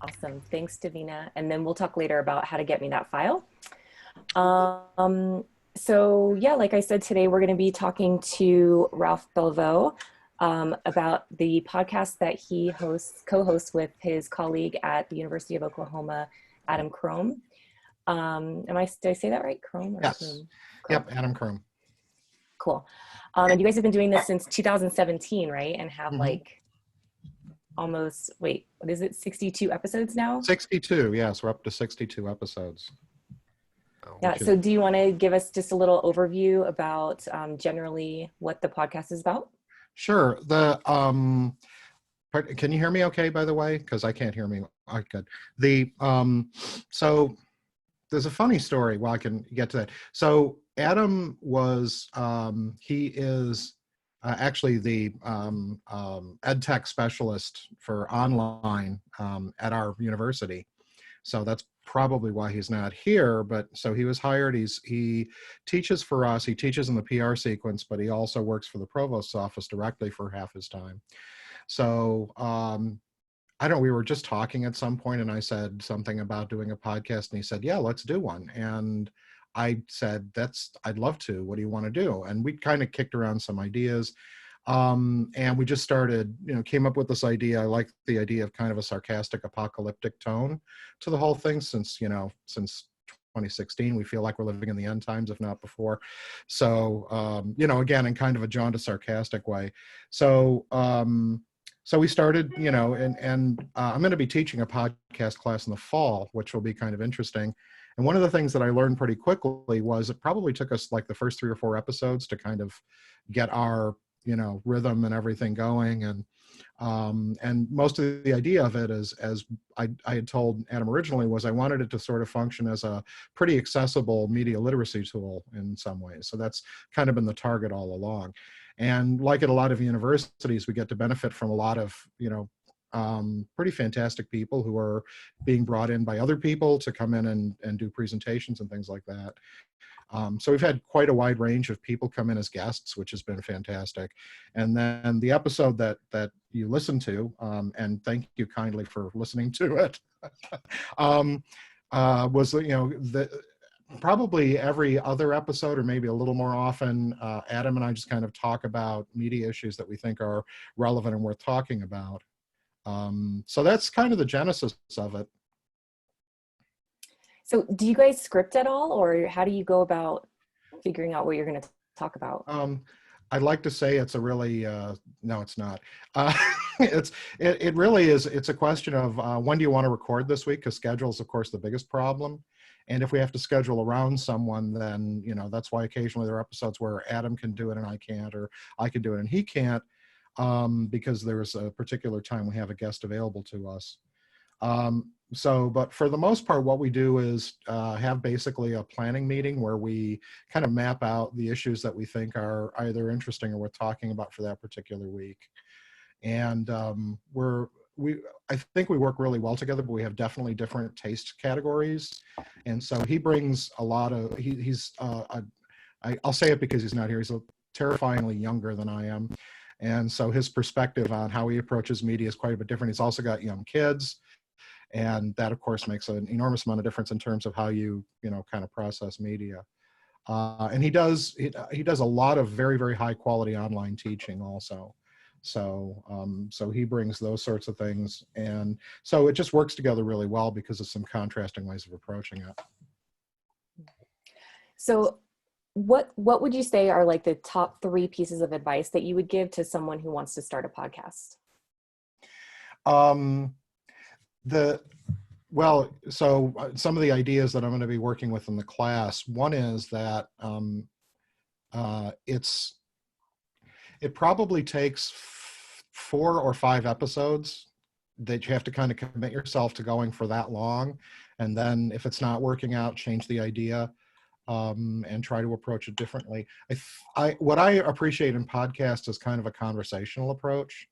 Awesome. Thanks, Davina. And then we'll talk later about how to get me that file. Um, so yeah, like I said, today we're going to be talking to Ralph Beliveau about the podcast that he co-hosts with his colleague at the University of Oklahoma, Adam Crome. Did I say that right? Crome or Yes. Crome? Yep, Adam Crome. Cool. And you guys have been doing this since 2017, right? And have Mhm. like almost, wait, what is it, 62 episodes now? 62, yes, we're up to 62 episodes. Yeah, so do you want to give us just a little overview about generally what the podcast is about? Sure. Can you hear me okay, by the way? Because I can't hear me. All right, good. So there's a funny story. Well, I can get to that. So Adam was, he is actually the ed tech specialist for online at our university. So that's probably why he's not here. But so he was hired. He teaches for us. He teaches in the PR sequence, but he also works for the provost's office directly for half his time. So I don't. We were just talking at some point, and I said something about doing a podcast, and he said, "Yeah, let's do one." And I said, I'd love to. What do you want to do?" And we kind of kicked around some ideas. And we just started, came up with this idea. I like the idea of kind of a sarcastic, apocalyptic tone to the whole thing since 2016, we feel like we're living in the end times, if not before. So, again, in kind of a jaundiced, sarcastic way. So, so we started, and I'm going to be teaching a podcast class in the fall, which will be kind of interesting. And one of the things that I learned pretty quickly was it probably took us like the first 3 or 4 episodes to kind of get our rhythm and everything going. And most of the idea of it is, as I had told Adam originally, was I wanted it to sort of function as a pretty accessible media literacy tool in some ways. So that's kind of been the target all along. And like at a lot of universities, we get to benefit from a lot of, pretty fantastic people who are being brought in by other people to come in and do presentations and things like that. So we've had quite a wide range of people come in as guests, which has been fantastic. And then the episode that you listened to, and thank you kindly for listening to it, was probably every other episode, or maybe a little more often, Adam and I just kind of talk about media issues that we think are relevant and worth talking about. So that's kind of the genesis of it. So do you guys script at all, or how do you go about figuring out what you're going to talk about? I'd like to say it's a really, no, it's not. It really is. It's a question of when do you want to record this week? Because schedule is, of course, the biggest problem. And if we have to schedule around someone, then, that's why occasionally there are episodes where Adam can do it and I can't, or I can do it and he can't, because there's a particular time we have a guest available to us. But for the most part, what we do is have basically a planning meeting where we kind of map out the issues that we think are either interesting or worth talking about for that particular week. And I think we work really well together, but we have definitely different taste categories. And so he brings a lot of, I'll say it because he's not here. He's terrifyingly younger than I am. And so his perspective on how he approaches media is quite a bit different. He's also got young kids. And that, of course, makes an enormous amount of difference in terms of how you kind of process media. And he does a lot of very, very high quality online teaching also. So he brings those sorts of things. And so it just works together really well because of some contrasting ways of approaching it. So what would you say are like the top 3 pieces of advice that you would give to someone who wants to start a podcast? So some of the ideas that I'm going to be working with in the class, one is that it probably takes 4 or 5 episodes that you have to kind of commit yourself to going for that long. And then if it's not working out, change the idea and try to approach it differently. What I appreciate in podcasts is kind of a conversational approach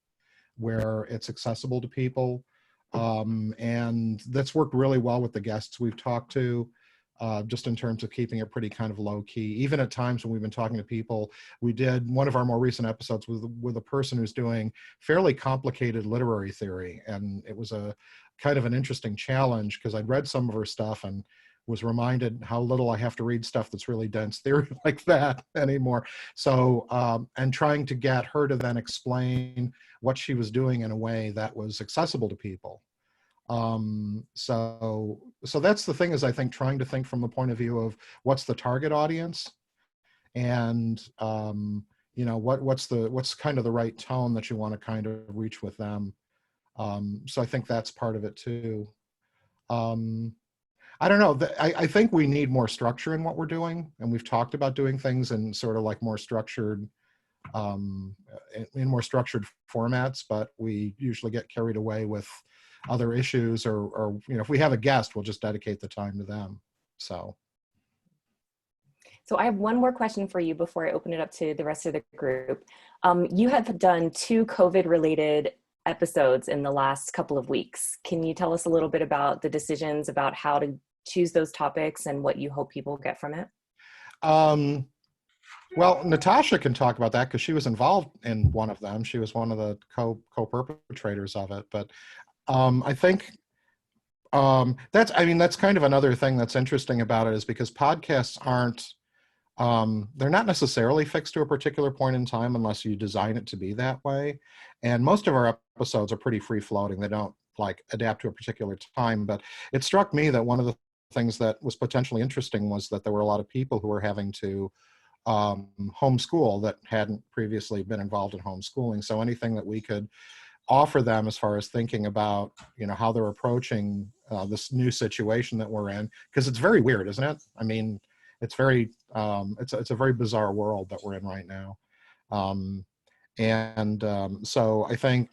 where it's accessible to people. And that's worked really well with the guests we've talked to, just in terms of keeping it pretty kind of low key. Even at times when we've been talking to people, we did one of our more recent episodes with a person who's doing fairly complicated literary theory. And it was a kind of an interesting challenge because I'd read some of her stuff and was reminded how little I have to read stuff that's really dense theory like that anymore. So, and trying to get her to then explain what she was doing in a way that was accessible to people. So that's the thing, is I think trying to think from the point of view of what's the target audience, and what's kind of the right tone that you want to kind of reach with them. So I think that's part of it too. I don't know. I think we need more structure in what we're doing, and we've talked about doing things in sort of like more structured, in more structured formats. But we usually get carried away with other issues, or if we have a guest, we'll just dedicate the time to them. So I have one more question for you before I open it up to the rest of the group. You have done 2 COVID-related episodes in the last couple of weeks. Can you tell us a little bit about the decisions about how to choose those topics and what you hope people get from it? Well, Natasha can talk about that because she was involved in one of them. She was one of the co-perpetrators of it. But I think that's kind of another thing that's interesting about it, is because podcasts aren't, they're not necessarily fixed to a particular point in time unless you design it to be that way. And most of our episodes are pretty free floating. They don't like adapt to a particular time. But it struck me that one of the things that was potentially interesting was that there were a lot of people who were having to homeschool that hadn't previously been involved in homeschooling. So anything that we could offer them as far as thinking about, how they're approaching this new situation that we're in, because it's very weird, isn't it? I mean, it's very, it's a very bizarre world that we're in right now. So I think,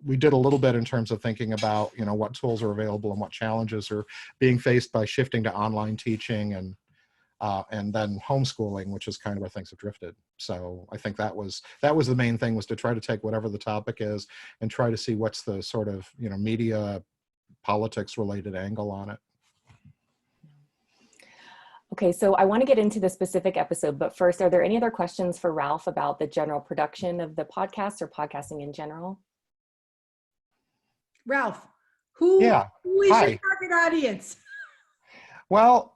we did a little bit in terms of thinking about, what tools are available and what challenges are being faced by shifting to online teaching and then homeschooling, which is kind of where things have drifted. So I think that was the main thing, was to try to take whatever the topic is and try to see what's the sort of, media politics related angle on it. Okay, so I want to get into the specific episode, but first, are there any other questions for Ralph about the general production of the podcast or podcasting in general? Ralph, who Yeah. is Hi. your target audience? Well,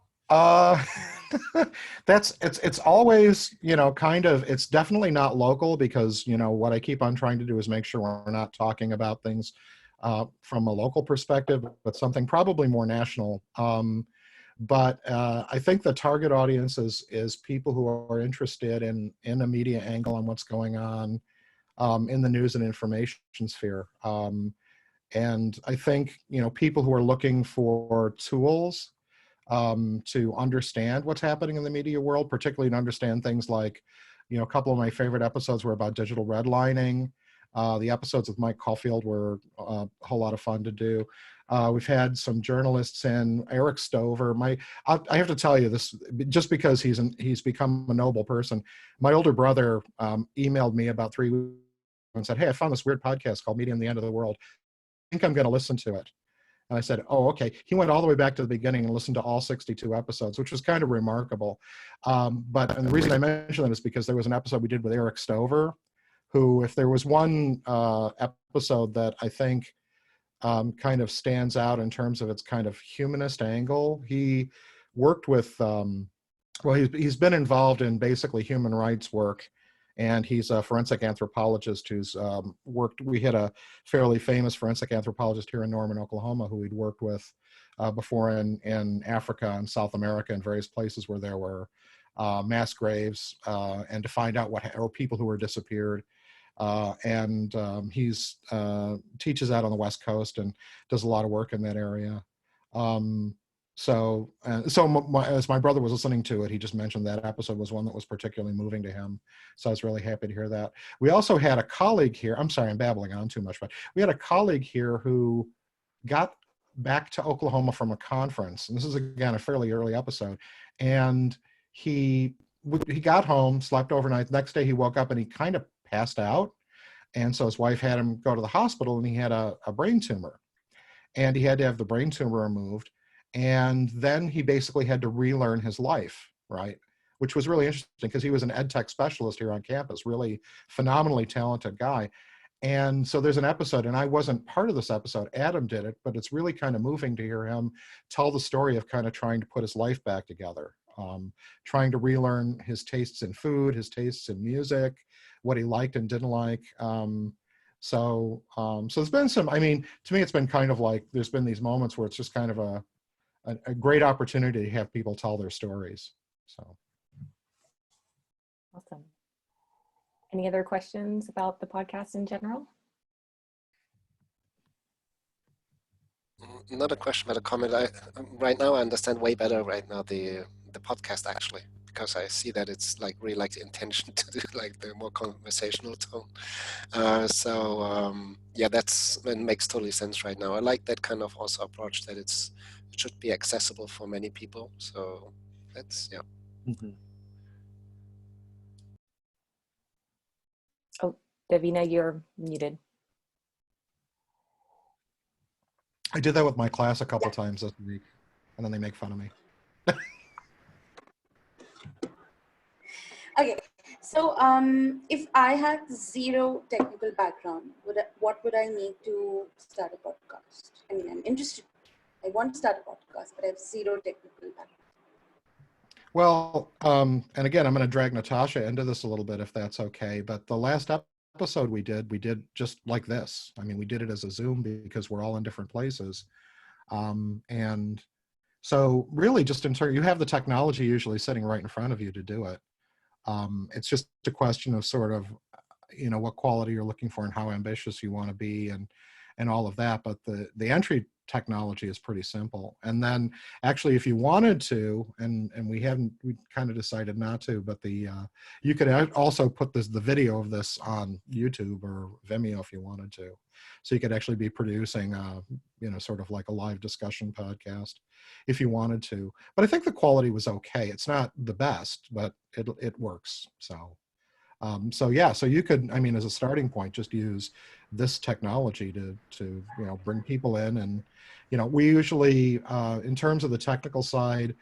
it's always, kind of, it's definitely not local, because, what I keep on trying to do is make sure we're not talking about things from a local perspective, but something probably more national. But I think the target audience is people who are interested in a media angle on what's going on in the news and information sphere. And I think, people who are looking for tools to understand what's happening in the media world, particularly to understand things like, a couple of my favorite episodes were about digital redlining. The episodes with Mike Caulfield were a whole lot of fun to do. We've had some journalists in, Eric Stover. I have to tell you this, just because he's become a noble person. My older brother emailed me about 3 weeks and said, "Hey, I found this weird podcast called Media and the End of the World. I think I'm going to listen to it." And I said, "Oh, okay." He went all the way back to the beginning and listened to all 62 episodes, which was kind of remarkable. And the reason I mention that is because there was an episode we did with Eric Stover, who, if there was one episode that I think kind of stands out in terms of its kind of humanist angle, he worked with, he's been involved in basically human rights work. And he's a forensic anthropologist who's we had a fairly famous forensic anthropologist here in Norman, Oklahoma, who we'd worked with before in Africa and South America and various places where there were mass graves, and to find out or people who were disappeared. He's teaches out on the West Coast and does a lot of work in that area. As my brother was listening to it, he just mentioned that episode was one that was particularly moving to him. So I was really happy to hear that. We also had a colleague here. I'm sorry, I'm babbling on too much, but we had a colleague here who got back to Oklahoma from a conference. And this is, again, a fairly early episode. And he got home, slept overnight. Next day he woke up and he kind of passed out. And so his wife had him go to the hospital, and he had a brain tumor. And he had to have the brain tumor removed. And then he basically had to relearn his life, right? Which was really interesting because he was an ed tech specialist here on campus, really phenomenally talented guy. And so there's an episode, and I wasn't part of this episode, Adam did it, but it's really kind of moving to hear him tell the story of kind of trying to put his life back together, trying to relearn his tastes in food, his tastes in music, what he liked and didn't like. So there's been some, I mean, to me, it's been kind of like, there's been these moments where it's just kind of a great opportunity to have people tell their stories. So. Awesome. Any other questions about the podcast in general? Not a question, but a comment. Right now I understand way better right now the podcast actually, because I see that it's like really like the intention to do like the more conversational tone. Yeah, that makes totally sense right now. I like that kind of also approach that it should be accessible for many people. So that's, yeah. Mm-hmm. Oh, Davina, you're muted. I did that with my class a couple times this week, and then they make fun of me. Okay, so if I had zero technical background, what would I need to start a podcast? I mean, I'm interested. I want to start a podcast, but I have zero technical background. Well, and again, I'm going to drag Natasha into this a little bit if that's okay. But the last episode we did just like this. I mean, we did it as a Zoom because we're all in different places. And so really just in turn, you have the technology usually sitting right in front of you to do it. It's just a question of sort of, you know, what quality you're looking for and how ambitious you want to be and all of that. But the entry technology is pretty simple. And then actually, if you wanted to, and we kind of decided not to, but you could also put the video of this on YouTube or Vimeo if you wanted to. So you could actually be producing, you know, sort of like a live discussion podcast if you wanted to. But I think the quality was okay. It's not the best, but it works. So you could, I mean, as a starting point, just use this technology to you know, bring people in. And you know, we usually in terms of the technical side,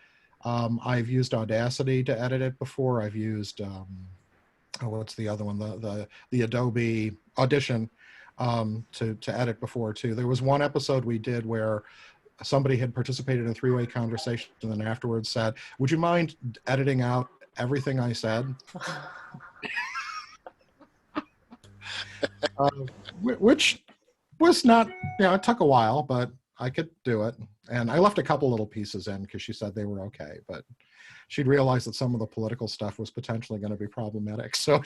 I've used Audacity to edit it before. I've used what's the other one, the Adobe Audition to edit before too. There was one episode we did where somebody had participated in a three-way conversation and then afterwards said, "Would you mind editing out everything I said?" Which was not, you know, it took a while, but I could do it. And I left a couple little pieces in because she said they were okay, but she'd realized that some of the political stuff was potentially going to be problematic. So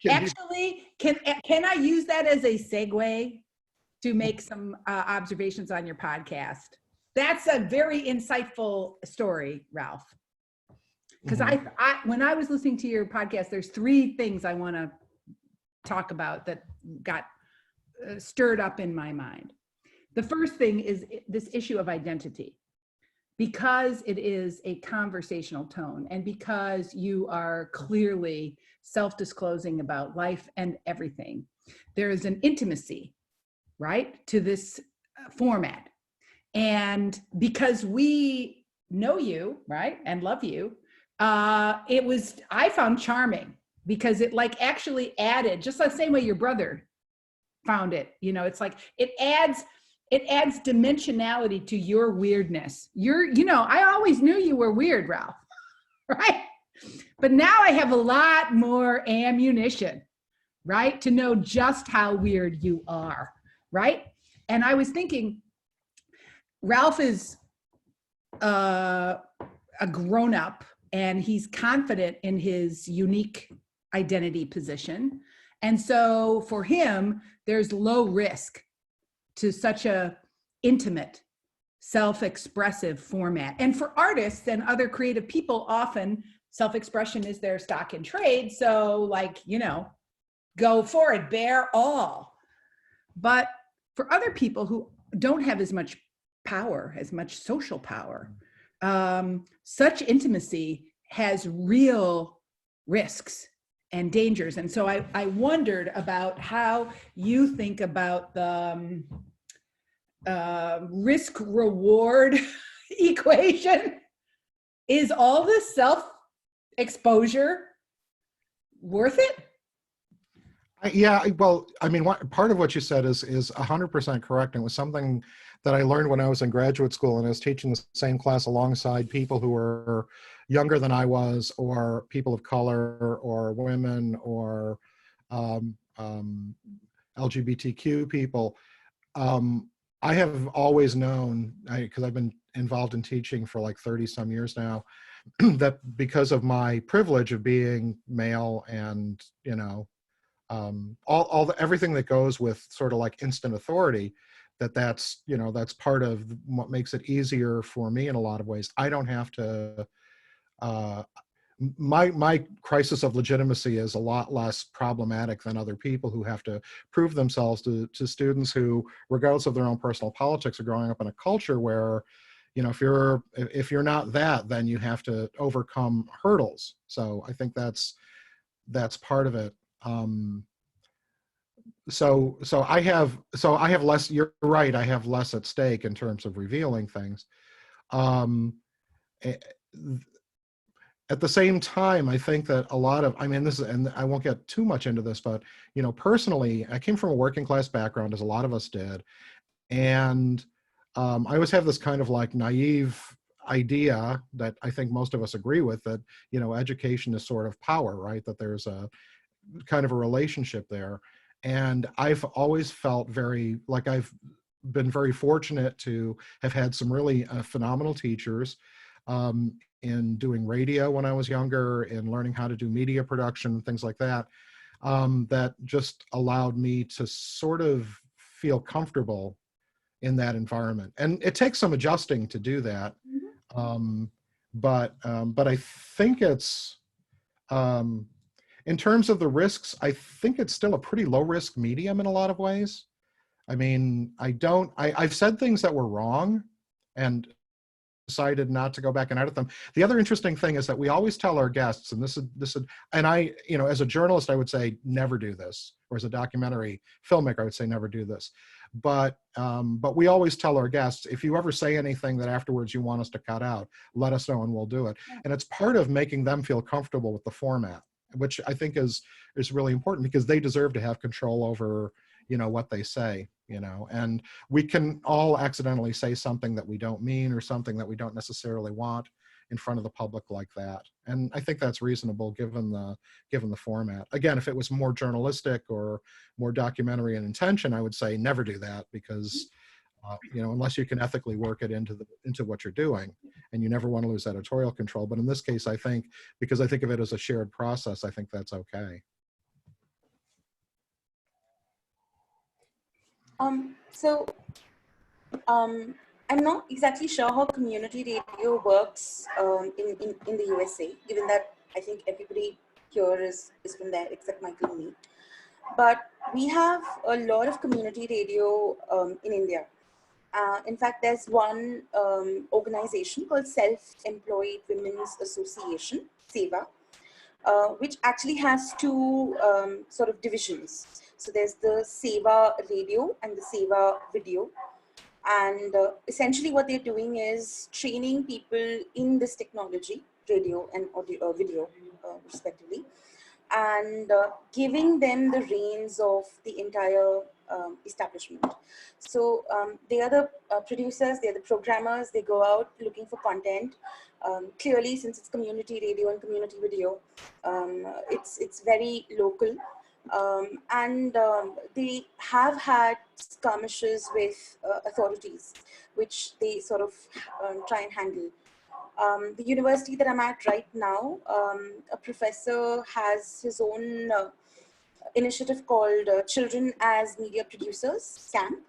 Actually, can I use that as a segue to make some observations on your podcast? That's a very insightful story, Ralph. Because when I was listening to your podcast, there's three things I want to talk about that got stirred up in my mind. The first thing is this issue of identity. Because it is a conversational tone and because you are clearly self-disclosing about life and everything, there is an intimacy, right, to this format. And because we know you, right, and love you, I found charming because it like actually added, just the same way your brother found it, you know, it's like it adds dimensionality to your weirdness. You know, I always knew you were weird, Ralph, right? But now I have a lot more ammunition, right, to know just how weird you are, right? And I was thinking, Ralph is a grown-up and he's confident in his unique identity position. And so for him, there's low risk to such a intimate, self-expressive format. And for artists and other creative people, often self-expression is their stock in trade. So like, you know, go for it, bear all. But for other people who don't have as much power, as much social power, such intimacy has real risks and dangers. And so I wondered about how you think about the risk-reward equation. Is all this self-exposure worth it? Well, I mean, part of what you said is 100% correct. And it was something that I learned when I was in graduate school and I was teaching the same class alongside people who were younger than I was, or people of color, or women, or um, um, LGBTQ people. Um, I have always known, because I've been involved in teaching for like 30 some years now, that because of my privilege of being male and, everything that goes with sort of like instant authority, that's part of what makes it easier for me in a lot of ways. I don't have to, uh, my crisis of legitimacy is a lot less problematic than other people who have to prove themselves to students who, regardless of their own personal politics, are growing up in a culture where, if you're not that, then you have to overcome hurdles. So I think that's part of it. So I have less. You're right. I have less at stake in terms of revealing things. Um, eh, at the same time, I think that a lot of, and I won't get too much into this, but personally, I came from a working class background, as a lot of us did, and I always have this kind of like naive idea that I think most of us agree with, that education is sort of power, right? That there's a kind of a relationship there. And I've always felt I've been very fortunate to have had some really phenomenal teachers in doing radio when I was younger, in learning how to do media production, things like that, that just allowed me to sort of feel comfortable in that environment. And it takes some adjusting to do that. But I think it's, in terms of the risks, I think it's still a pretty low risk medium in a lot of ways. I mean, I've said things that were wrong and decided not to go back and edit them. The other interesting thing is that we always tell our guests, and and I, as a journalist, I would say never do this, or as a documentary filmmaker, I would say never do this. But we always tell our guests, if you ever say anything that afterwards you want us to cut out, let us know and we'll do it. And it's part of making them feel comfortable with the format, which I think is really important, because they deserve to have control over, what they say, and we can all accidentally say something that we don't mean, or something that we don't necessarily want in front of the public like that. And I think that's reasonable given the format. Again, if it was more journalistic or more documentary in intention, I would say never do that, because unless you can ethically work it into what you're doing, and you never want to lose editorial control. But in this case, I think, because I think of it as a shared process, I think that's okay. I'm not exactly sure how community radio works in the USA, given that I think everybody here is from there except Michael and me. But we have a lot of community radio in India. In fact, there's one organization called Self-Employed Women's Association, SEVA, which actually has two sort of divisions. So there's the SEVA radio and the SEVA video. And essentially what they're doing is training people in this technology, radio and audio, video, respectively, and giving them the reins of the entire establishment. So they are the producers, they're the programmers, they go out looking for content. Clearly, since it's community radio and community video, it's very local. They have had skirmishes with authorities, which they sort of try and handle. The university that I'm at right now, a professor has his own initiative called Children as Media Producers Camp.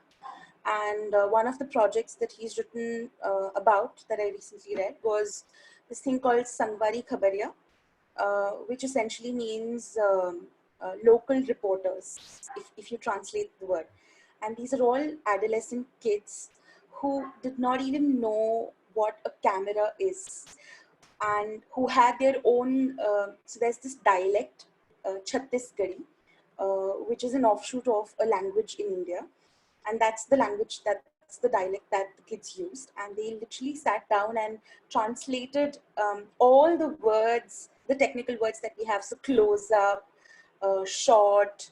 And one of the projects that he's written about that I recently read was this thing called Sangwari Khabariya, which essentially means local reporters, if you translate the word. And these are all adolescent kids who did not even know what a camera is, and who had their own, so there's this dialect, Chhattisgarhi, which is an offshoot of a language in India. And that's the language, that's the dialect that the kids used. And they literally sat down and translated all the words, the technical words that we have. So close up, short,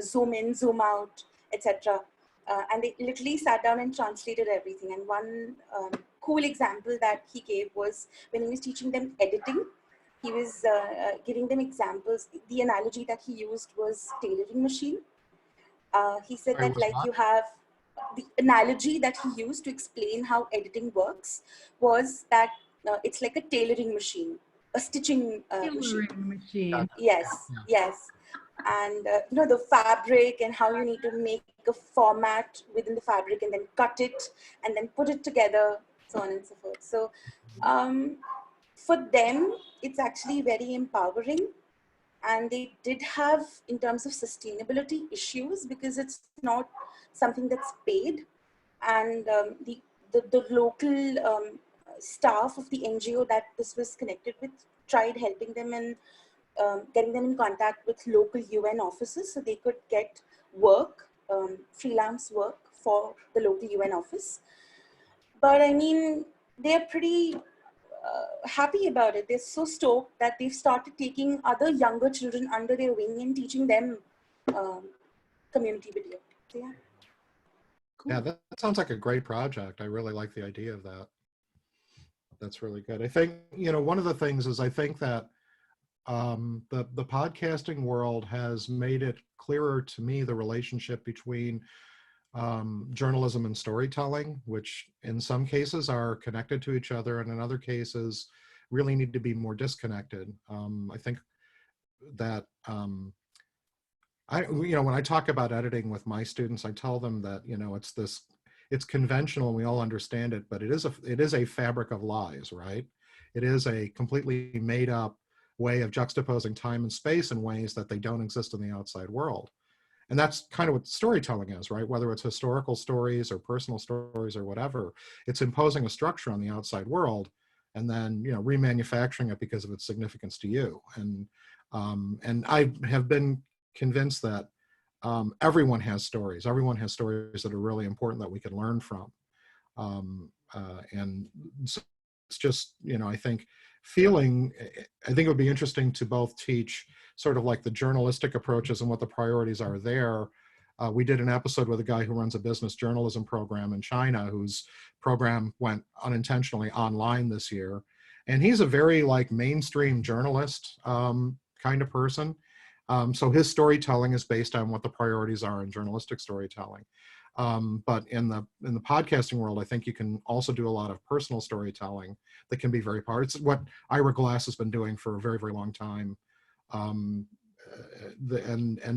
zoom in, zoom out, etc. And they literally sat down and translated everything. And one cool example that he gave was when he was teaching them editing, he was giving them examples. The analogy that he used was tailoring machine. He said that like you have, the analogy that he used to explain how editing works was that it's like a tailoring machine, a stitching machine. Yes, yes. And you know, the fabric and how you need to make a format within the fabric and then cut it and then put it together, so on and so forth. So for them, it's actually very empowering. And they did have, in terms of sustainability, issues because it's not something that's paid. And the local staff of the NGO that this was connected with tried helping them and getting them in contact with local UN offices so they could get work, freelance work for the local UN office. But I mean, they're pretty happy about it. They're so stoked that they've started taking other younger children under their wing and teaching them community video. So, yeah. Cool. Yeah, that sounds like a great project. I really like the idea of that. That's really good. I think, you know, one of the things is I think that the podcasting world has made it clearer to me the relationship between journalism and storytelling, which in some cases are connected to each other and in other cases really need to be more disconnected. I think that you know, when I talk about editing with my students, I tell them that, you know, it's conventional and we all understand it, but it is a fabric of lies, right? It is a completely made up way of juxtaposing time and space in ways that they don't exist in the outside world. And that's kind of what storytelling is, right? Whether it's historical stories or personal stories or whatever, it's imposing a structure on the outside world and then, you know, remanufacturing it because of its significance to you. And I have been convinced that everyone has stories. Everyone has stories that are really important that we can learn from. And so it's just, you know, I think it would be interesting to both teach sort of like the journalistic approaches and what the priorities are there. We did an episode with a guy who runs a business journalism program in China, whose program went unintentionally online this year. And he's a very like mainstream journalist kind of person. So his storytelling is based on what the priorities are in journalistic storytelling. But in the podcasting world, I think you can also do a lot of personal storytelling that can be very powerful. It's what Ira Glass has been doing for a very, very long time. And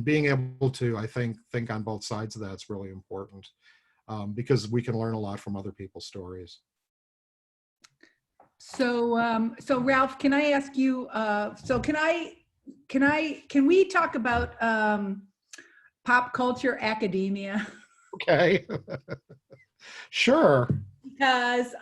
being able to, I think on both sides of that is really important because we can learn a lot from other people's stories. So, so Ralph, can I ask you, can we talk about pop culture academia? Okay. Sure. Because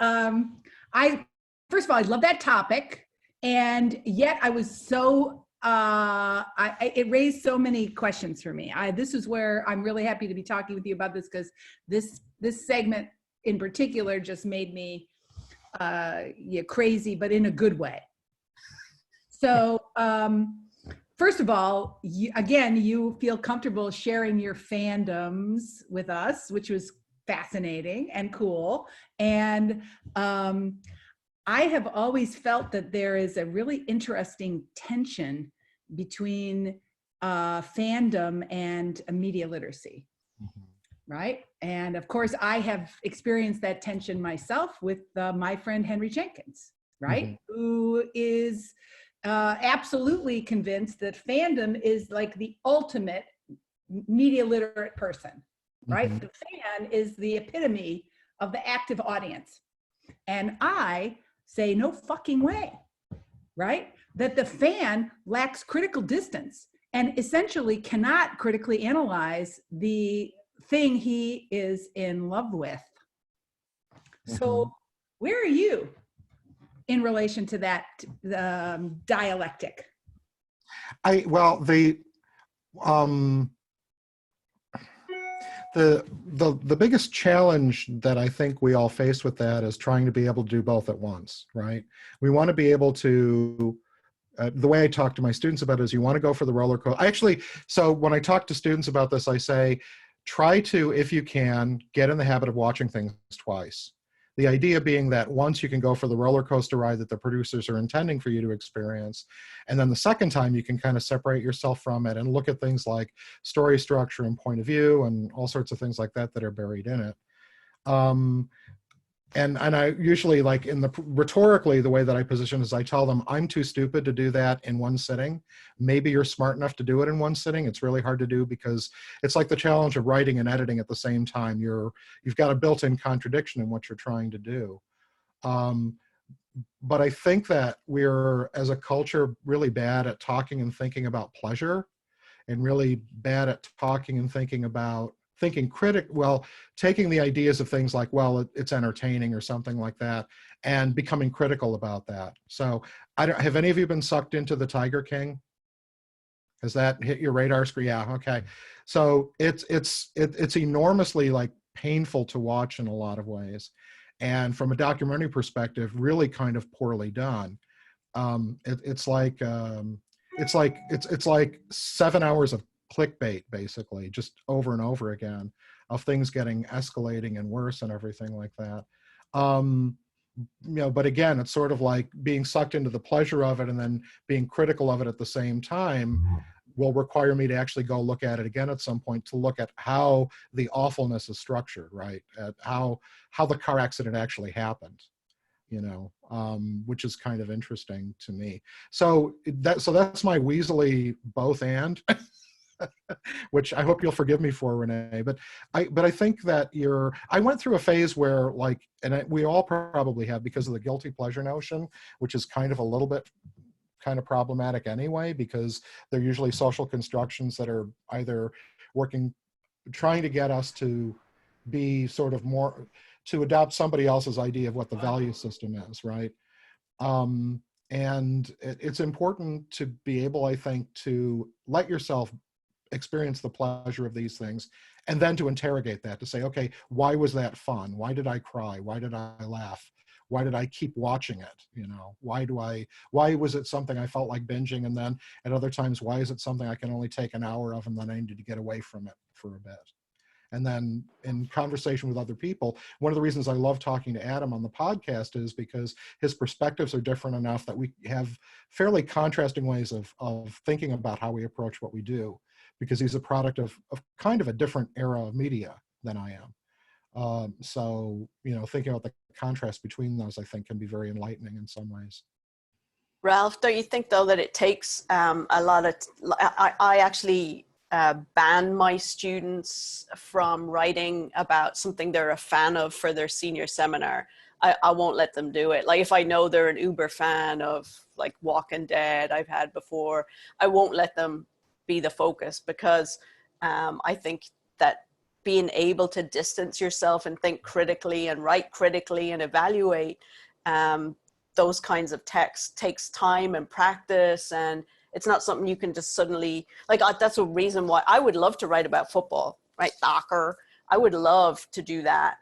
first of all, I love that topic, and yet I was so it raised so many questions for me. This is where I'm really happy to be talking with you about this, because this segment in particular just made me crazy, but in a good way. So first of all, you feel comfortable sharing your fandoms with us, which was fascinating and cool. And I have always felt that there is a really interesting tension between fandom and media literacy, right? And of course, I have experienced that tension myself with my friend Henry Jenkins, right? Who is absolutely convinced that fandom is like the ultimate media literate person, right? The fan is the epitome of the active audience. And I say, no fucking way, right? That the fan lacks critical distance and essentially cannot critically analyze the thing he is in love with. So where are you in relation to that dialectic? The biggest challenge that I think we all face with that is trying to be able to do both at once, right? We want to be able to the way I talk to my students about it is you want to go for the roller coaster. So when I talk to students about this, I say, try to, if you can, get in the habit of watching things twice. The idea being that once you can go for the roller coaster ride that the producers are intending for you to experience, and then the second time you can kind of separate yourself from it and look at things like story structure and point of view and all sorts of things like that that are buried in it. And I usually, like, rhetorically, the way that I position is I tell them, I'm too stupid to do that in one sitting. Maybe you're smart enough to do it in one sitting. It's really hard to do because it's like the challenge of writing and editing at the same time. You've got a built-in contradiction in what you're trying to do. But I think that we're, as a culture, really bad at talking and thinking about pleasure, and really bad at talking and thinking about taking the ideas of things like, well, it's entertaining or something like that, and becoming critical about that. So have any of you been sucked into the Tiger King? Has that hit your radar screen? Yeah, okay. So it's enormously, like, painful to watch in a lot of ways. And from a documentary perspective, really kind of poorly done. It's like 7 hours of clickbait, basically, just over and over again, of things getting escalating and worse and everything like that. But again, it's sort of like being sucked into the pleasure of it and then being critical of it at the same time will require me to actually go look at it again at some point, to look at how the awfulness is structured, right? At how the car accident actually happened, which is kind of interesting to me. So that's my weaselly both and, which I hope you'll forgive me for, Renee. But I think that I went through a phase where, like, we all probably have, because of the guilty pleasure notion, which is kind of a little bit kind of problematic anyway, because they're usually social constructions that are either trying to get us to be sort of more, to adopt somebody else's idea of what the value system is, right? And it's important to be able, I think, to let yourself experience the pleasure of these things, and then to interrogate that, to say, okay, why was that fun? Why did I cry? Why did I laugh? Why did I keep watching it? Why was it something I felt like binging? And then at other times, why is it something I can only take an hour of and then I need to get away from it for a bit? And then in conversation with other people, one of the reasons I love talking to Adam on the podcast is because his perspectives are different enough that we have fairly contrasting ways of thinking about how we approach what we do, because he's a product of kind of a different era of media than I am. So, thinking about the contrast between those, I think, can be very enlightening in some ways. Ralph, don't you think, though, that it takes a lot of, I actually ban my students from writing about something they're a fan of for their senior seminar. I won't let them do it. Like, if I know they're an uber fan of, like, Walking Dead I've had before, I won't let them be the focus, because I think that being able to distance yourself and think critically and write critically and evaluate those kinds of texts takes time and practice, and it's not something you can just suddenly, like, that's a reason why I would love to write about football, right? Soccer. I would love to do that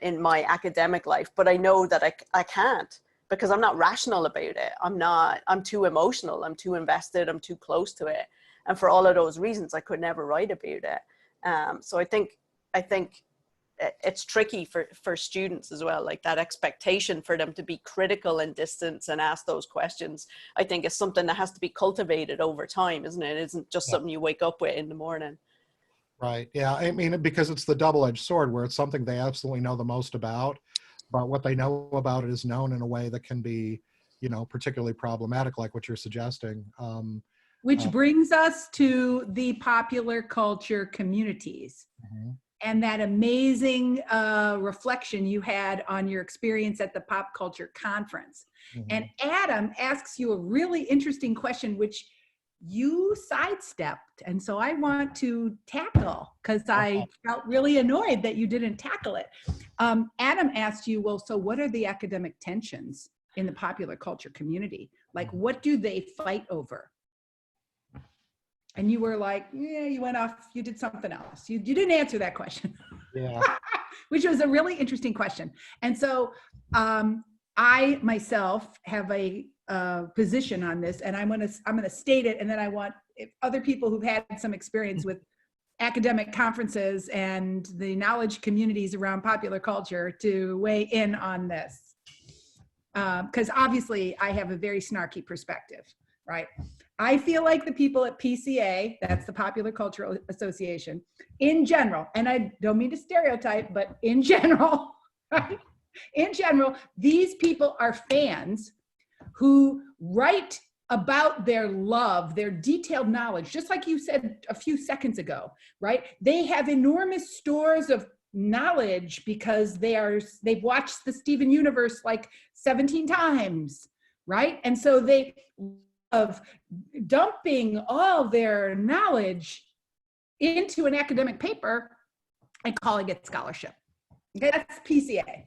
in my academic life, but I know that I can't, because I'm not rational about it. I'm too emotional. I'm too invested. I'm too close to it. And for all of those reasons, I could never write about it. So I think it's tricky for students as well, like that expectation for them to be critical and distant and ask those questions, I think, is something that has to be cultivated over time, isn't it? It isn't just something you wake up with in the morning. Right, yeah, I mean, because it's the double-edged sword, where it's something they absolutely know the most about, but what they know about it is known in a way that can be, particularly problematic, like what you're suggesting. Which brings us to the popular culture communities. Mm-hmm. And that amazing reflection you had on your experience at the Pop Culture Conference. Mm-hmm. And Adam asks you a really interesting question, which you sidestepped. And so I want to tackle, because I felt really annoyed that you didn't tackle it. Adam asked you, well, so what are the academic tensions in the popular culture community? Like, what do they fight over? And you were like, yeah, you went off, you did something else. You didn't answer that question. Yeah. Which was a really interesting question. And so I myself have a position on this, and I'm gonna state it, and then I want other people who've had some experience with academic conferences and the knowledge communities around popular culture to weigh in on this. Because obviously I have a very snarky perspective, right? I feel like the people at PCA, that's the Popular Cultural Association, in general, and I don't mean to stereotype, but in general, right? In general, these people are fans who write about their love, their detailed knowledge, just like you said a few seconds ago, right? They have enormous stores of knowledge because they've watched the Steven Universe like 17 times, right? And so they love dumping all their knowledge into an academic paper and calling it scholarship. Okay, that's PCA.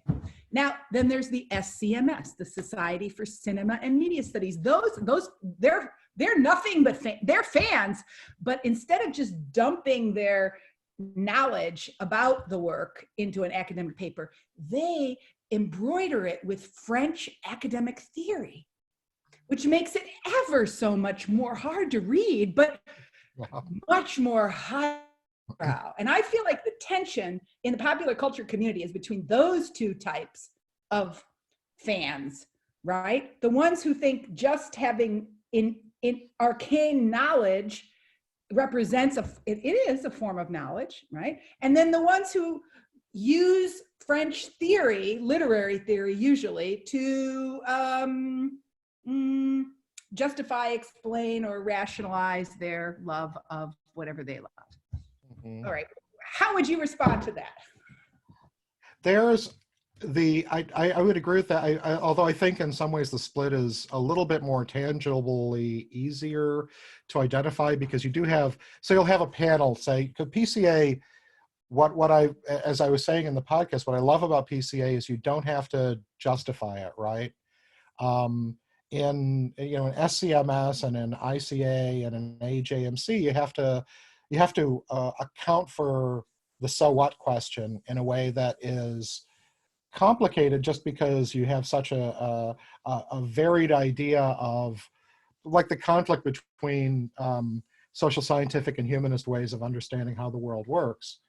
Now, then there's the SCMS, the Society for Cinema and Media Studies. They're nothing but they're fans, but instead of just dumping their knowledge about the work into an academic paper, they embroider it with French academic theory, which makes it ever so much more hard to read, but much more high. And I feel like the tension in the popular culture community is between those two types of fans, right? The ones who think just having in arcane knowledge represents it is a form of knowledge, right? And then the ones who use French theory, literary theory usually, to justify, explain, or rationalize their love of whatever they love. All right. How would you respond to that? There's I would agree with that. Although I think in some ways the split is a little bit more tangibly easier to identify, because you do have, so you'll have a panel, say, because PCA, as I was saying in the podcast, what I love about PCA is you don't have to justify it, right? In in SCMS and in ICA and in AJMC, you have to account for the so what question in a way that is complicated, just because you have such a varied idea of, like, the conflict between social scientific and humanist ways of understanding how the world works.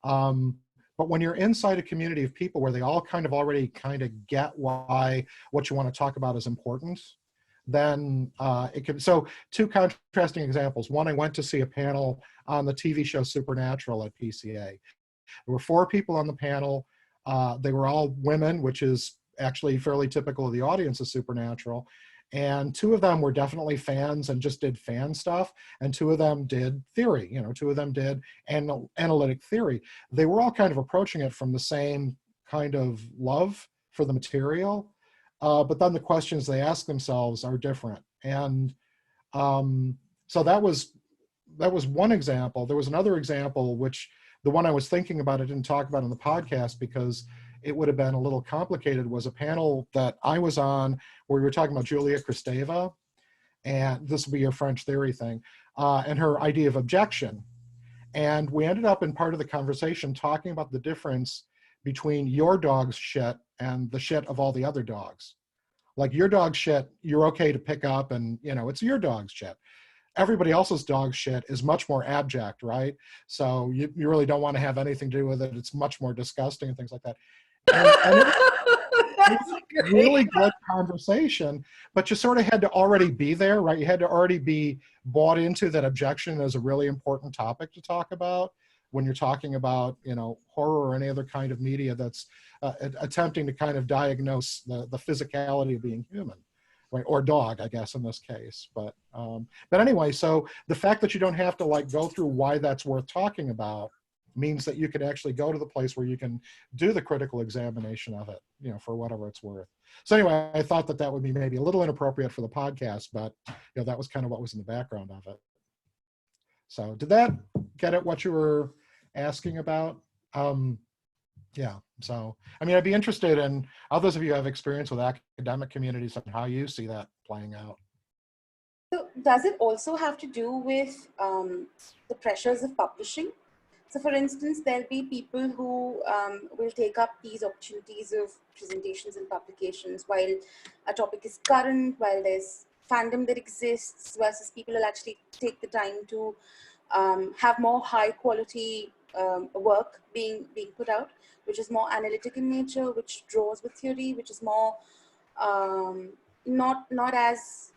But when you're inside a community of people where they all kind of already get why what you want to talk about is important, then it can. So two contrasting examples. One, I went to see a panel on the TV show Supernatural at PCA. There were 4 people on the panel. They were all women, which is actually fairly typical of the audience of Supernatural. And 2 of them were definitely fans and just did fan stuff. And 2 of them did theory, 2 of them did analytic theory. They were all kind of approaching it from the same kind of love for the material. But then the questions they ask themselves are different. And so that was one example. There was another example, which the one I was thinking about, I didn't talk about on the podcast because it would have been a little complicated, was a panel that I was on where we were talking about Julia Kristeva, and this will be your French theory thing, and her idea of objection. And we ended up in part of the conversation talking about the difference between your dog's shit and the shit of all the other dogs. Like, your dog's shit, you're okay to pick up and, it's your dog's shit. Everybody else's dog shit is much more abject, right? So you really don't want to have anything to do with it. It's much more disgusting and things like that. And it was a really good conversation, but you sort of had to already be there, right? You had to already be bought into that objection as a really important topic to talk about when you're talking about, horror or any other kind of media that's attempting to kind of diagnose the physicality of being human. Right, or dog, I guess, in this case. But anyway, so the fact that you don't have to go through why that's worth talking about means that you could actually go to the place where you can do the critical examination of it, for whatever it's worth. So anyway, I thought that would be maybe a little inappropriate for the podcast, but that was kind of what was in the background of it. So did that get at what you were asking about? Yeah, so, I'd be interested in others of you have experience with academic communities and how you see that playing out. So does it also have to do with the pressures of publishing? So for instance, there'll be people who will take up these opportunities of presentations and publications while a topic is current, while there's fandom that exists, versus people will actually take the time to have more high quality work being put out, which is more analytic in nature, which draws with theory, which is more not as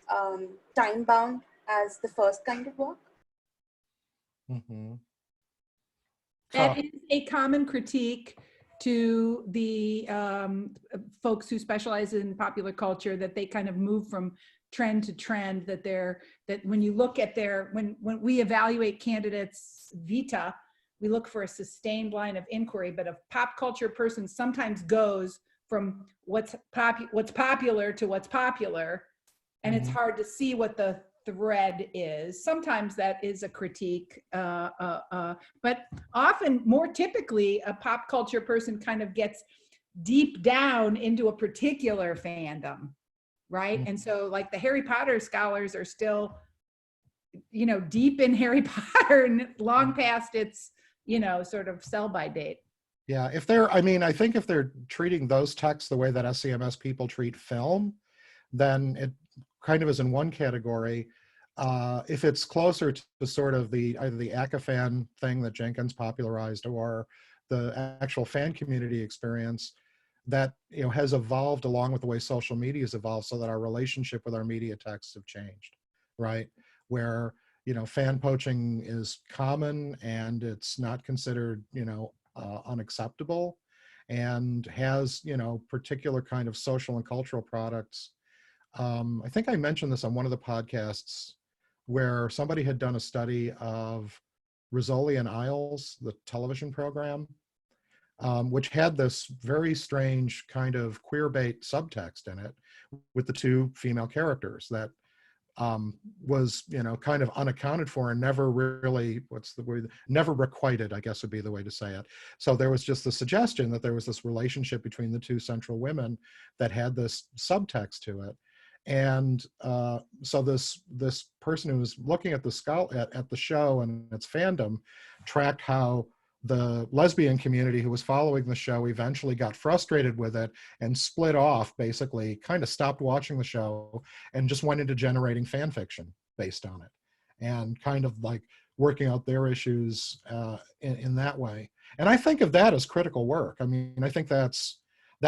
time bound as the first kind of work. Mm-hmm. That is a common critique to the folks who specialize in popular culture, that they kind of move from trend to trend, that when you look at when we evaluate candidates' vita, we look for a sustained line of inquiry, but a pop culture person sometimes goes from what's popular to what's popular, and it's hard to see what the thread is. Sometimes that is a critique, but often, more typically, a pop culture person kind of gets deep down into a particular fandom, right? And so like the Harry Potter scholars are still, deep in Harry Potter and long past its, sort of sell-by date. Yeah, I think if they're treating those texts the way that SCMS people treat film, then it kind of is in one category. If it's closer to sort of either the ACAFan thing that Jenkins popularized or the actual fan community experience that has evolved along with the way social media has evolved, so that our relationship with our media texts have changed, right? Where fan poaching is common and it's not considered unacceptable, and has particular kind of social and cultural products. I think I mentioned this on one of the podcasts, where somebody had done a study of Rizzoli and Isles, the television program, which had this very strange kind of queer bait subtext in it with the two female characters that was, kind of unaccounted for and never really, never requited, I guess would be the way to say it. So there was just the suggestion that there was this relationship between the two central women that had this subtext to it. And so this person who was looking at the show and its fandom tracked how the lesbian community who was following the show eventually got frustrated with it and split off, basically kind of stopped watching the show and just went into generating fan fiction based on it, and kind of like working out their issues in that way. And I think of that as critical work. I mean, I think that's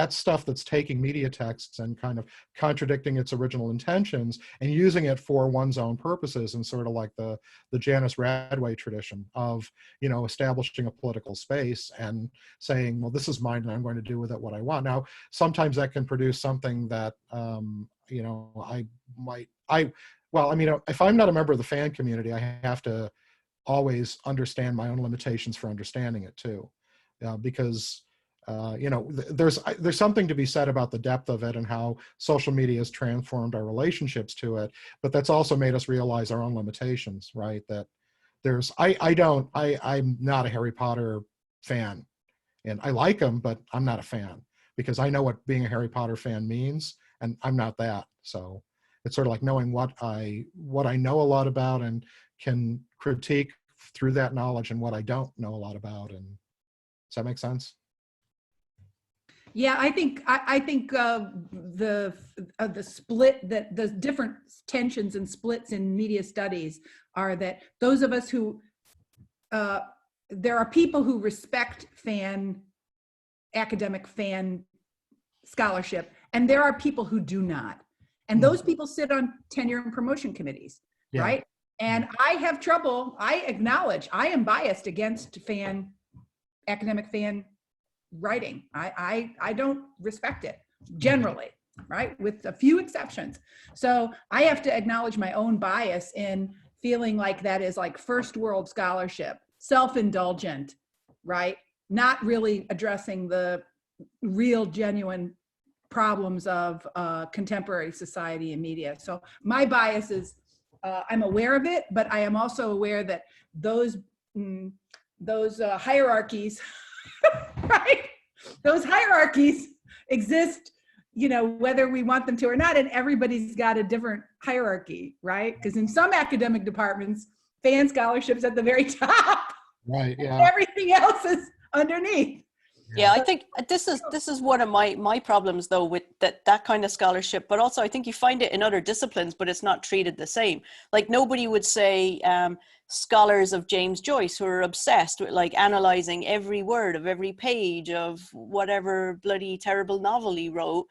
stuff that's taking media texts and kind of contradicting its original intentions and using it for one's own purposes, and sort of like the Janice Radway tradition of, establishing a political space and saying, well, this is mine and I'm going to do with it what I want. Now, sometimes that can produce something that, if I'm not a member of the fan community, I have to always understand my own limitations for understanding it too, because there's something to be said about the depth of it and how social media has transformed our relationships to it, but that's also made us realize our own limitations, right? That I'm not a Harry Potter fan, and I like them, but I'm not a fan because I know what being a Harry Potter fan means, and I'm not that. So it's sort of like knowing what I know a lot about and can critique through that knowledge, and what I don't know a lot about. And does that make sense? Yeah, I think the split, that the different tensions and splits in media studies are that those of us who there are people who respect academic fan scholarship, and there are people who do not, and those people sit on tenure and promotion committees, right? And I have trouble. I acknowledge I am biased against academic fan writing. I don't respect it generally, right? With a few exceptions. So I have to acknowledge my own bias in feeling like that is like first world scholarship, self-indulgent, right? Not really addressing the real genuine problems of contemporary society and media. So my bias is, I'm aware of it, but I am also aware that those hierarchies, right? Those hierarchies exist, whether we want them to or not, and everybody's got a different hierarchy, right? Because in some academic departments, fan scholarship's at the very top, Right. And Yeah. everything else is underneath. Yeah, I think this is one of my problems though with that kind of scholarship, but also I think you find it in other disciplines, but it's not treated the same. Like nobody would say scholars of James Joyce who are obsessed with like analyzing every word of every page of whatever bloody terrible novel he wrote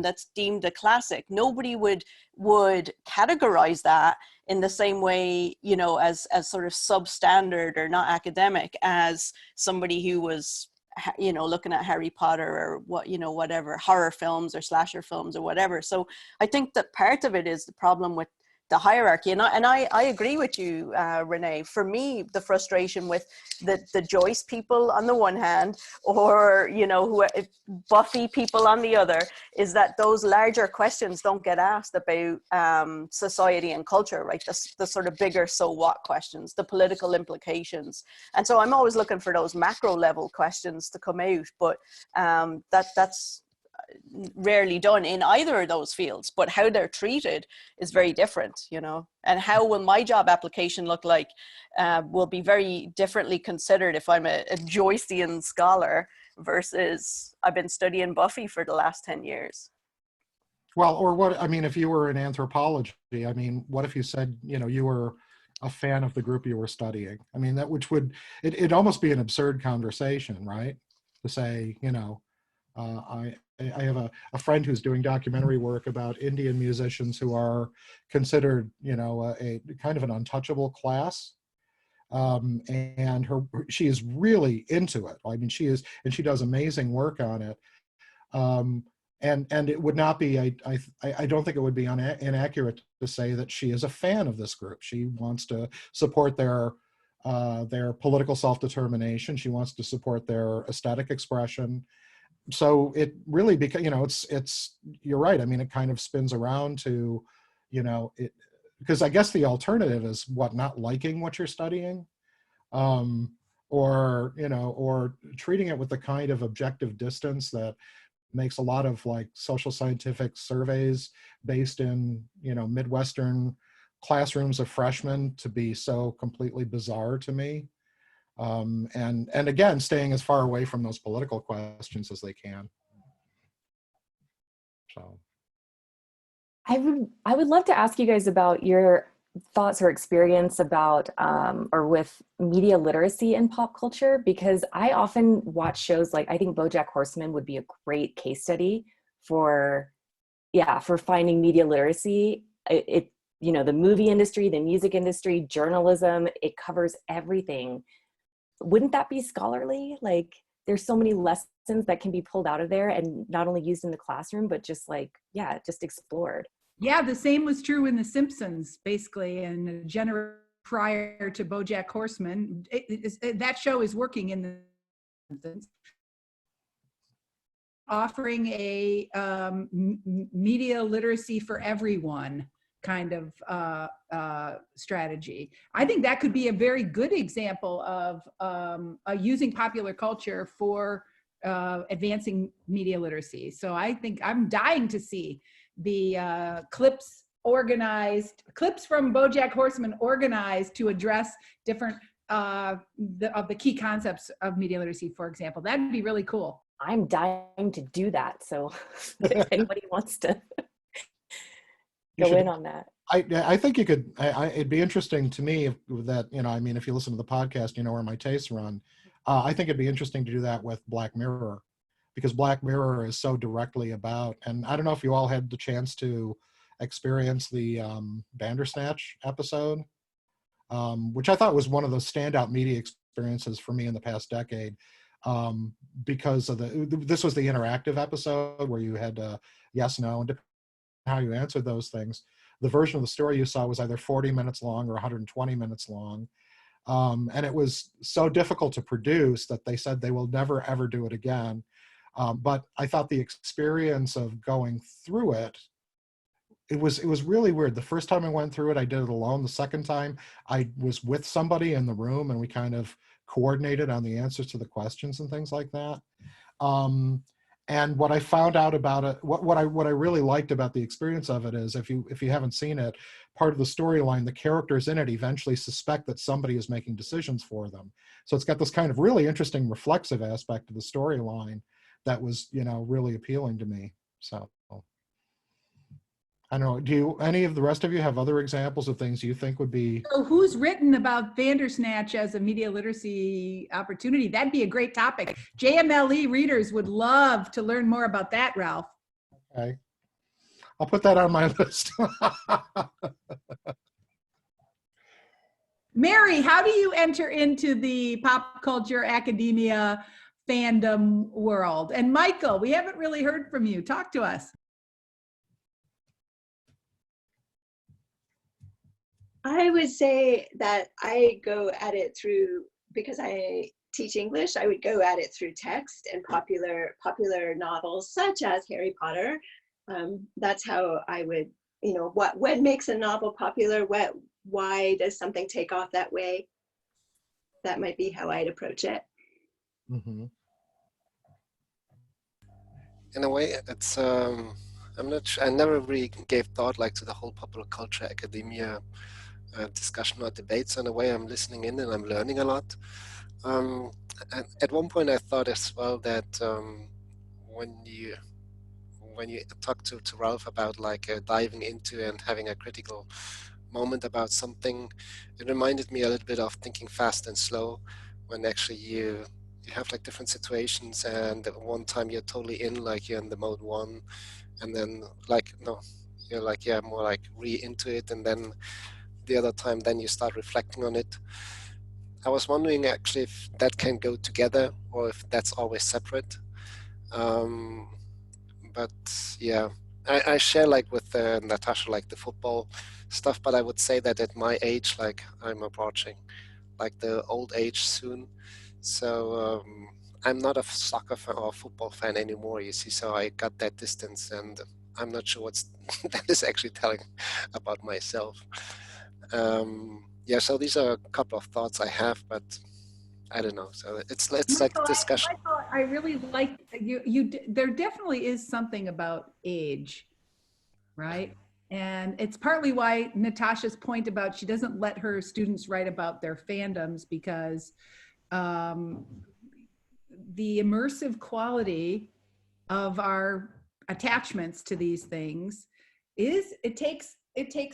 that's deemed a classic. Nobody would categorize that in the same way, you know, as sort of substandard or not academic as somebody who was, you know, looking at Harry Potter or what, you know, whatever, horror films or slasher films or whatever. So I think that part of it is the problem with the hierarchy. And I agree with you, Renee. For me, the frustration with the Joyce people on the one hand, or, you know, Buffy people on the other, is that those larger questions don't get asked about society and culture, right? The sort of bigger so what questions, the political implications. And so I'm always looking for those macro level questions to come out, but that's rarely done in either of those fields, but how they're treated is very different, you know. And how will my job application look like will be very differently considered if I'm a Joycean scholar versus I've been studying Buffy for the last 10 years. Well, or what, I mean, if you were in anthropology, I mean, what if you said, you know, you were a fan of the group you were studying? I mean, that, which would, it'd almost be an absurd conversation, right? To say, you know, I have a friend who's doing documentary work about Indian musicians who are considered, you know, a kind of an untouchable class. And she is really into it. I mean, she is, and she does amazing work on it. And it would not be, I don't think it would be inaccurate to say that she is a fan of this group. She wants to support their political self-determination. She wants to support their aesthetic expression. So it really, you know, it's, you're right. I mean, it kind of spins around to, you know, because I guess the alternative is what, not liking what you're studying, or, you know, or treating it with the kind of objective distance that makes a lot of like social scientific surveys based in, you know, Midwestern classrooms of freshmen to be so completely bizarre to me. And again, staying as far away from those political questions as they can. So. I would love to ask you guys about your thoughts or experience about or with media literacy in pop culture, because I often watch shows like, I think BoJack Horseman would be a great case study for finding media literacy. It you know, the movie industry, the music industry, journalism, it covers everything. Wouldn't that be scholarly? Like, there's so many lessons that can be pulled out of there and not only used in the classroom, but just like, yeah, just explored. Yeah, the same was true in The Simpsons, basically, and a generation prior to BoJack Horseman. That show is working in The Simpsons, offering a media literacy for everyone kind of strategy. I think that could be a very good example of using popular culture for advancing media literacy. So I think I'm dying to see the clips from BoJack Horseman organized to address different of the key concepts of media literacy, for example. That'd be really cool. I'm dying to do that. So if anybody wants to go in on that. I think you could, it'd be interesting to me that, you know, I mean, if you listen to the podcast, you know where my tastes run. I think it'd be interesting to do that with Black Mirror, because Black Mirror is so directly about, and I don't know if you all had the chance to experience the Bandersnatch episode, which I thought was one of the standout media experiences for me in the past decade, because of this was the interactive episode where you had yes, no, and how you answered those things. The version of the story you saw was either 40 minutes long or 120 minutes long. And it was so difficult to produce that they said they will never, ever do it again. But I thought the experience of going through it was really weird. The first time I went through it, I did it alone. The second time, I was with somebody in the room and we kind of coordinated on the answers to the questions and things like that. And what I found out about it, what I really liked about the experience of it is, if you haven't seen it, part of the storyline, the characters in it eventually suspect that somebody is making decisions for them. So it's got this kind of really interesting reflexive aspect to the storyline that was, you know, really appealing to me. So I don't know, do any of the rest of you have other examples of things you think would be? So who's written about Bandersnatch as a media literacy opportunity? That'd be a great topic. JMLE readers would love to learn more about that, Ralph. Okay, I'll put that on my list. Mary, how do you enter into the pop culture academia fandom world? And Michael, we haven't really heard from you. Talk to us. I would say that I go at it through, because I teach English, I would go at it through text and popular novels such as Harry Potter. That's how I would, you know, what makes a novel popular? Why does something take off that way? That might be how I'd approach it. Mm-hmm. In a way, it's I'm not sure, I never really gave thought like to the whole popular culture academia discussion or debate. So in a way, I'm listening in and I'm learning a lot. And at one point, I thought as well that when you talk to Ralph about like diving into and having a critical moment about something, it reminded me a little bit of thinking fast and slow, when actually you have like different situations, and at one time you're totally in, like you're in the mode one, and then like no, you're like, yeah, more like into it, and then the other time then you start reflecting on it. I was wondering actually if that can go together or if that's always separate. But yeah, I share like with Natasha like the football stuff, but I would say that at my age, like I'm approaching like the old age soon, so I'm not a soccer fan or football fan anymore, you see, so I got that distance, and I'm not sure what's that is actually telling about myself. Yeah, so these are a couple of thoughts I have, but I don't know. So it's like Michael, discussion. I really like you. There definitely is something about age, right? And it's partly why Natasha's point about she doesn't let her students write about their fandoms, because the immersive quality of our attachments to these things is it takes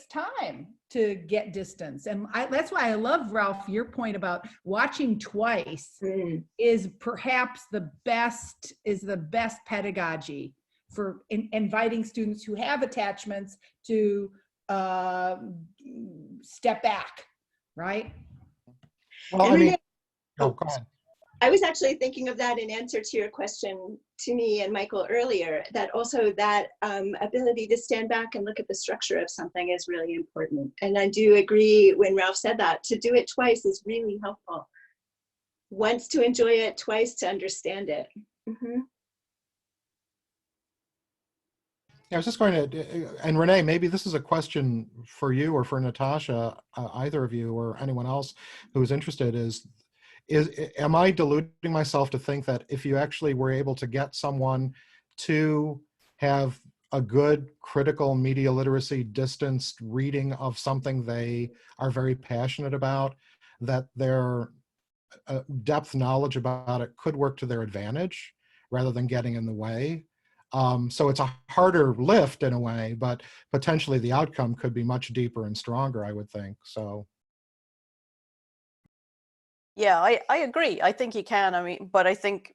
time to get distance. And that's why I love, Ralph, your point about watching twice is perhaps the best pedagogy for inviting students who have attachments to step back, right? Well, I mean, oh, go ahead. I was actually thinking of that in answer to your question to me and Michael earlier, that also that ability to stand back and look at the structure of something is really important. And I do agree when Ralph said that, to do it twice is really helpful. Once to enjoy it, twice to understand it. Mm-hmm. Yeah, I was just going to, and Renee, maybe this is a question for you or for Natasha, either of you or anyone else who is interested, am I deluding myself to think that if you actually were able to get someone to have a good critical media literacy distanced reading of something they are very passionate about, that their depth knowledge about it could work to their advantage rather than getting in the way? So it's a harder lift in a way, but potentially the outcome could be much deeper and stronger, I would think. So. Yeah, I agree. I think you can. I mean, but I think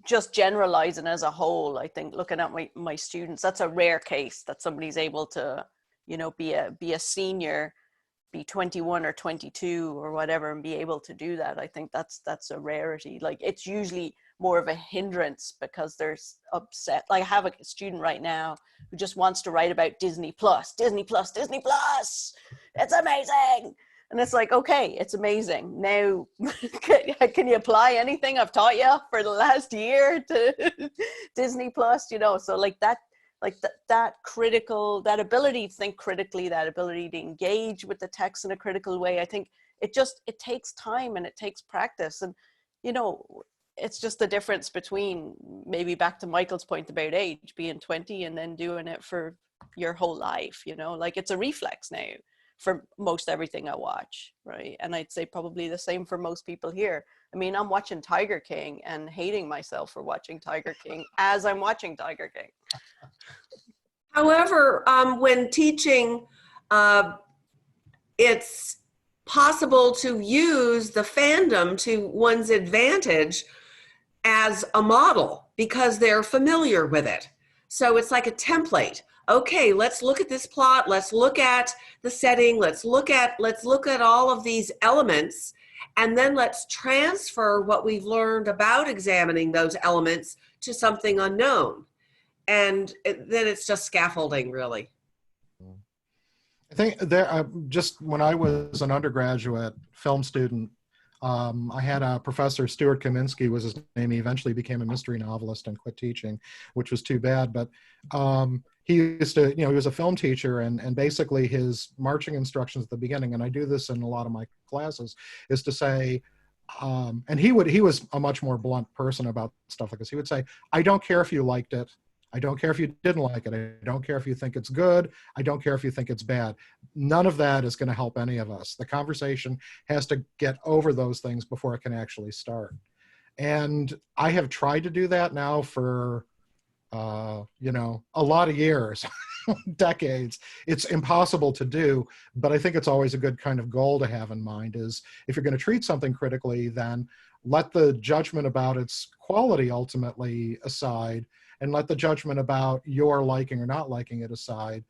just generalizing as a whole, I think looking at my students, that's a rare case that somebody's able to, you know, be a senior, be 21 or 22 or whatever, and be able to do that. I think that's a rarity. Like, it's usually more of a hindrance because they're upset. Like, I have a student right now who just wants to write about Disney Plus. It's amazing. And it's like, okay, it's amazing. Now, can you apply anything I've taught you for the last year to Disney Plus? You know, so like that critical, that ability to think critically, that ability to engage with the text in a critical way. I think it takes time and it takes practice. And, you know, it's just the difference between, maybe back to Michael's point about age, being 20 and then doing it for your whole life, you know, like it's a reflex now for most everything I watch, right? And I'd say probably the same for most people here. I mean, I'm watching Tiger King and hating myself for watching Tiger King as I'm watching Tiger King. However, when teaching, it's possible to use the fandom to one's advantage as a model because they're familiar with it. So it's like a template. Okay, let's look at this plot. Let's look at the setting. Let's look at all of these elements, and then let's transfer what we've learned about examining those elements to something unknown. And then it's just scaffolding, really. I think there, just when I was an undergraduate film student, I had a professor, Stuart Kaminsky was his name. He eventually became a mystery novelist and quit teaching, which was too bad. But he used to, you know, he was a film teacher, and basically his marching instructions at the beginning, and I do this in a lot of my classes, is to say, and he was a much more blunt person about stuff like this. He would say, I don't care if you liked it. I don't care if you didn't like it. I don't care if you think it's good. I don't care if you think it's bad. None of that is going to help any of us. The conversation has to get over those things before it can actually start. And I have tried to do that now for, you know, a lot of years, decades. It's impossible to do, but I think it's always a good kind of goal to have in mind is if you're going to treat something critically, then let the judgment about its quality ultimately aside, and let the judgment about your liking or not liking it aside,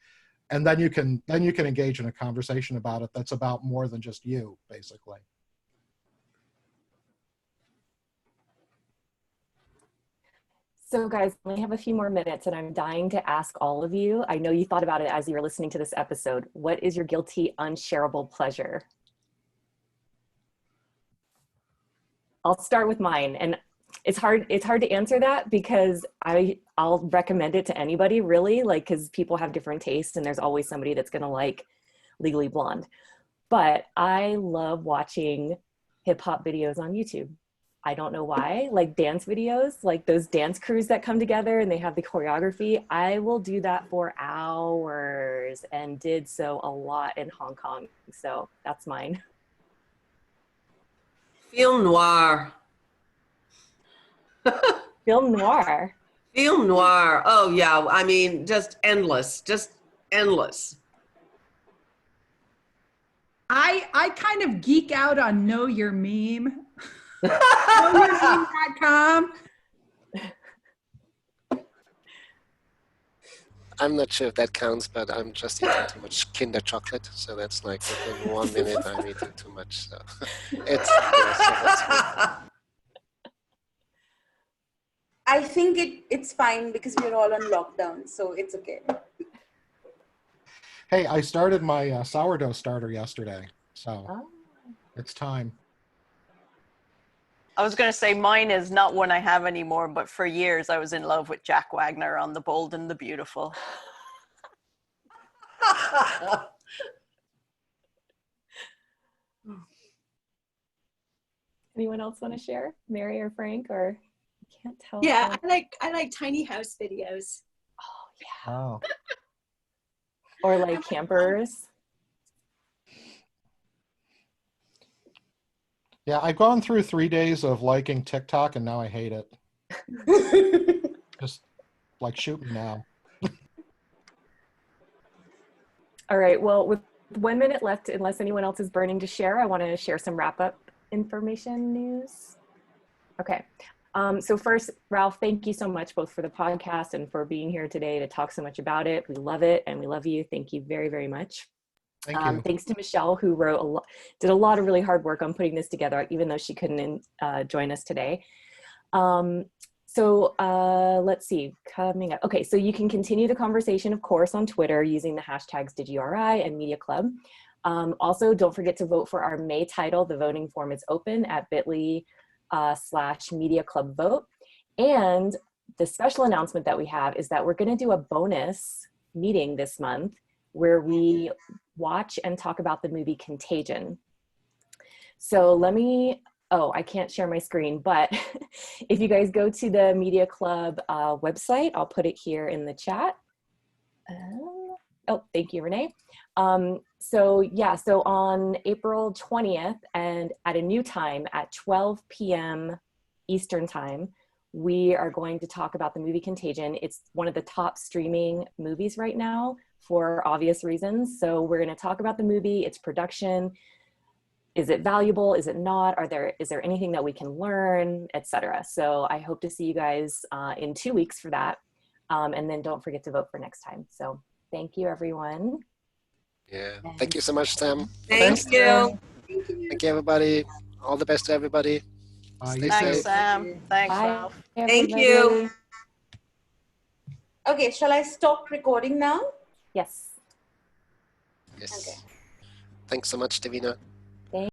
and then you can engage in a conversation about it that's about more than just you, basically. So guys, we only have a few more minutes, and I'm dying to ask all of you. I know you thought about it as you were listening to this episode. What is your guilty, unshareable pleasure? I'll start with mine, and it's hard to answer that because I'll recommend it to anybody, really, like, because people have different tastes and there's always somebody that's gonna like Legally Blonde. But I love watching hip hop videos on YouTube. I don't know why, like dance videos, like those dance crews that come together and they have the choreography. I will do that for hours and did so a lot in Hong Kong. So that's mine. Film noir. Film noir. Film noir. Oh, yeah. I mean, just endless. Just endless. I kind of geek out on Know Your Meme. KnowYourMeme.com. I'm not sure if that counts, but I'm just eating too much Kinder chocolate, so that's like within 1 minute I'm eating too much. So it's. I think it's fine because we're all on lockdown, so it's okay. Hey, I started my sourdough starter yesterday, so it's time. I was going to say mine is not one I have anymore, but for years I was in love with Jack Wagner on The Bold and the Beautiful. Anyone else want to share? Mary or Frank, or I can't tell. Yeah, I like tiny house videos. Oh yeah. Oh. Or like campers. Yeah, I've gone through 3 days of liking TikTok and now I hate it. Just like shoot me now. All right, well, with 1 minute left, unless anyone else is burning to share, I want to share some wrap-up information news. Okay, so first, Ralph, thank you so much both for the podcast and for being here today to talk so much about it. We love it and we love you. Thank you very, very much. Thank you. Thanks to Michelle, who did a lot of really hard work on putting this together, even though she couldn't join us today. Let's see, coming up. Okay, so you can continue the conversation, of course, on Twitter using the hashtags DigiURI and MediaClub. Also, don't forget to vote for our May title. The voting form is open at bit.ly/MediaClubVote. And the special announcement that we have is that we're going to do a bonus meeting this month where we watch and talk about the movie Contagion. So let me oh, I can't share my screen, but if you guys go to the Media Club website, I'll put it here in the chat. Oh, thank you, Renee. So yeah, so on April 20th and at a new time at 12 p.m. Eastern time, we are going to talk about the movie Contagion. It's one of the top streaming movies right now for obvious reasons. So we're going to talk about the movie, its production. Is it valuable? Is it not? Is there anything that we can learn, etc.? So I hope to see you guys in 2 weeks for that. And then don't forget to vote for next time. So thank you, everyone. Yeah. Thank you so much, Sam. Thank you. Thank you, everybody. All the best to everybody. Stay Thanks, safe. Sam. Thanks, Bye, Ralph. Thank everybody. you. Okay, shall I stop recording now? Yes. Yes. Okay. Thanks so much, Davina.